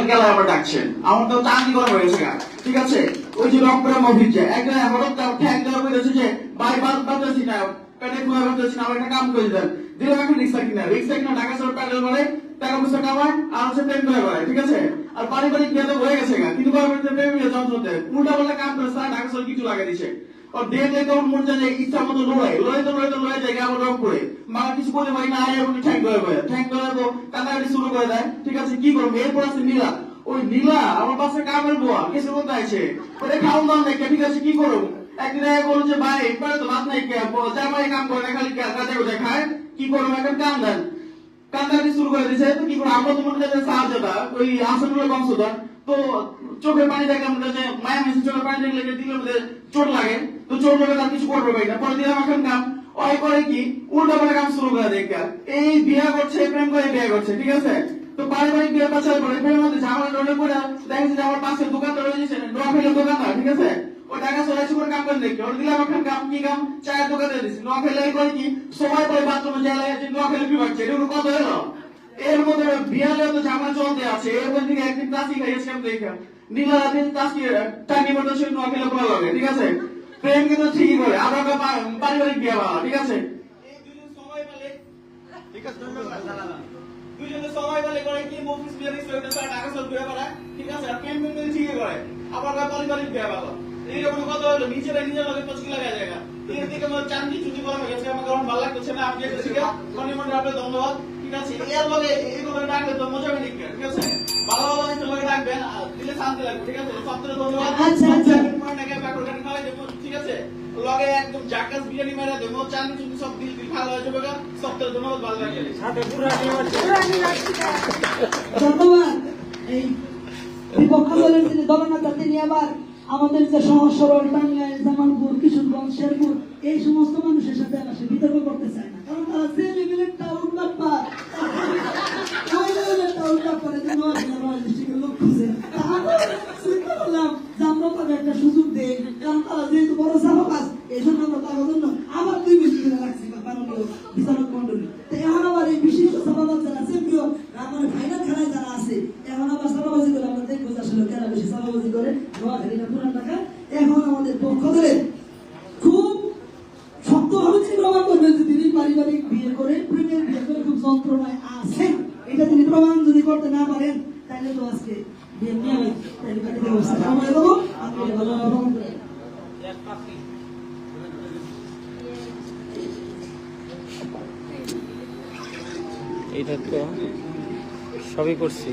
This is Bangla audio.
গেলে আবার ডাকছেন আমার তো চাকরি করা হয়েছে গা ঠিক আছে ওই যে রংপুরের মফিজ যায় একটা হঠাৎ ঠ্যাং দেওয়া হয়েছে যে ভাই বাঁচাচ্ছি না পেটে খুঁড়া বাঁচাচ্ছি না আমার একটা কাম করে দেন দিলাম এখন রিক্সা কিনা ঢাকা শহর প্যাডেল মারে টাকা পয়সা কামায় আর হচ্ছে প্রেম করে বেড়ায় ঠিক আছে আর পারিবারিক বিয়ে তো হয়ে গেছে গা কিন্তু প্রেমের যন্ত্র দেয় উল্টা পাল্টা কাম করে তারা ঢাকা শহর কিছু লাগা দিছে और देख लेते और मुझे जाए इच्छा मत लोड़े जाएगा আমার রং করে মা কিছু বলে ভাই না আয় এখন ঠ্যাং করে তো কান্নাকাটি শুরু করে দেয় ঠিক আছে কি করবো এরপর আছে নীলা ওই নীলা আমার পাশে কামের বুয়া কিছু বলতে আছে ওরে খাওয়ান দাম নাই ঠিক আছে কি করবো একদিন বললো যে ভাই এরপরে তো ভাত নাই জামাই কাম করে না খালি কাজে কোথায় খায় কি করবো এখন কাম দেন কান্নাকাটি শুরু করে দিয়েছে তো কি করবো আমরা তো মনে হয় সাহায্যটা ওই আসনগুলো বংশধর তো চোখের পানি দেখে আমরা যে মায়া মেশিন চোখের পানি দেখলে দিলে চোট লাগে তো চোট লাগে তার কিছু করবে ভাই না পরে দিলাম এখন কাম ওই করে কি উল্টা পাল্টা কাম শুরু করে দেখা এই বিয়ে করছে প্রেম করে বিয়ে করছে ঠিক আছে তো পারিবারিক বিয়ে বাচ্চা করে প্রেমের মধ্যে ঝামেলা ডলে পড়ে দেখেছি যে আমার পাশে দোকানদার রয়েছে নোয়াখালীর দোকানদার ঠিক আছে ওই টাকা চলে করে কাম করে দেখি ওর দিলাম এখন কাম কি কাম চায়ের দোকানে দিচ্ছি নোয়াখালী করে কি সময় পরে বাথরুমে যায় লাগে নোয়াখালী বিভাগছে এটা কত হলো এর মধ্যে বিয়ালে তো ঝামেলা চলতে আছে এর মধ্যে একদিন চাষি খাইয়েছিলাম দেখা নীলা দিন চাষি টাকি মতো সে নোয়াখালী করা লাগে ঠিক আছে প্রেম কিন্তু ঠিকই করে আমরা পারিবারিক বিয়ে বাবা ঠিক আছে দুইজনে সময় পেলে করে কি মফিস বিয়ে দিচ্ছে টাকা সব ঘুরে বেড়ায় ঠিক আছে আর প্রেম কিন্তু ঠিকই করে আবার পারিবারিক বিয়ে বাবা এইরকম কথা হলো নিজের লগে পচকি লাগা জায়গা এর দিকে আমার চান্দি চুটি করা হয়ে গেছে আমার কারণ ভালো লাগতেছে না আপনি এসে গিয়ে কনিমন্ডে আপনাকে ধন্যবাদ ঠিক আছে এর লগে এইগুলো ডাকলে তো মজা হবে ঠিক আছে ভালো ভালো একটু লগে ডাকবেন দিলে শান্তি লাগবে ঠিক আছে সবথেকে ধন্যবাদ আচ্ছা নাকি ব্যাকর কাটি মারা দেব ঠিক আছে লগে একদম জাকাস বিরিয়ানি মারা দেব চান্দি চুটি সব দিল ভালো হয়ে যাবে সবথেকে ধন্যবাদ ভালো লাগবে সাথে পুরো ধন্যবাদ এই বিপক্ষ দলের যিনি দলনেতা তিনি আবার আমাদের যে সহজ সরল টাঙ্গাইল জামালপুর কিশোরগঞ্জ শেরপুর এই সমস্ত মানুষের সাথে আবার সে বিতর্ক করতে চায় না কারণ তারা যে লেভেলেরটা উল্লাপা ওই লেভেলেরটা উল্লাপারে যে ডিস্ট্রিক্টের লোক খুঁজে চিন্তা করলাম যে আমরা তাদের একটা সুযোগ দেই কারণ তারা যেহেতু বড় সাহবাস এই জন্য আমরা তার জন্য আবার 2 মিনিট করে রাখছি মাননীয় বিচারক মন্ডলী তো এখন আবার এই বিশিষ্ট সভাপতি যারা চ্যাম্পিয়ন মানে ফাইনাল খেলায় যারা আছে এখন আবার সালাবাজি করে আমরা দেখবো আসলে কেন বেশি সালাবাজি করে নোয়াখালীটা পুরান ঢাকা এখন আমাদের পক্ষ ধরে খুব শক্তভাবে প্রমাণ করবেন যে তিনি পারিবারিক বিয়ে করে প্রেমের বিয়ে করে খুব যন্ত্রণায় আছেন এটা তিনি প্রমাণ যদি করতে না পারেন তাহলে তো আজকে বিয়ে নিয়ে তাহলে কাটিয়ে ব্যবস্থা সময় দেবো আপনি ভালোভাবে প্রমাণ করেন এইটা তো সবই করছি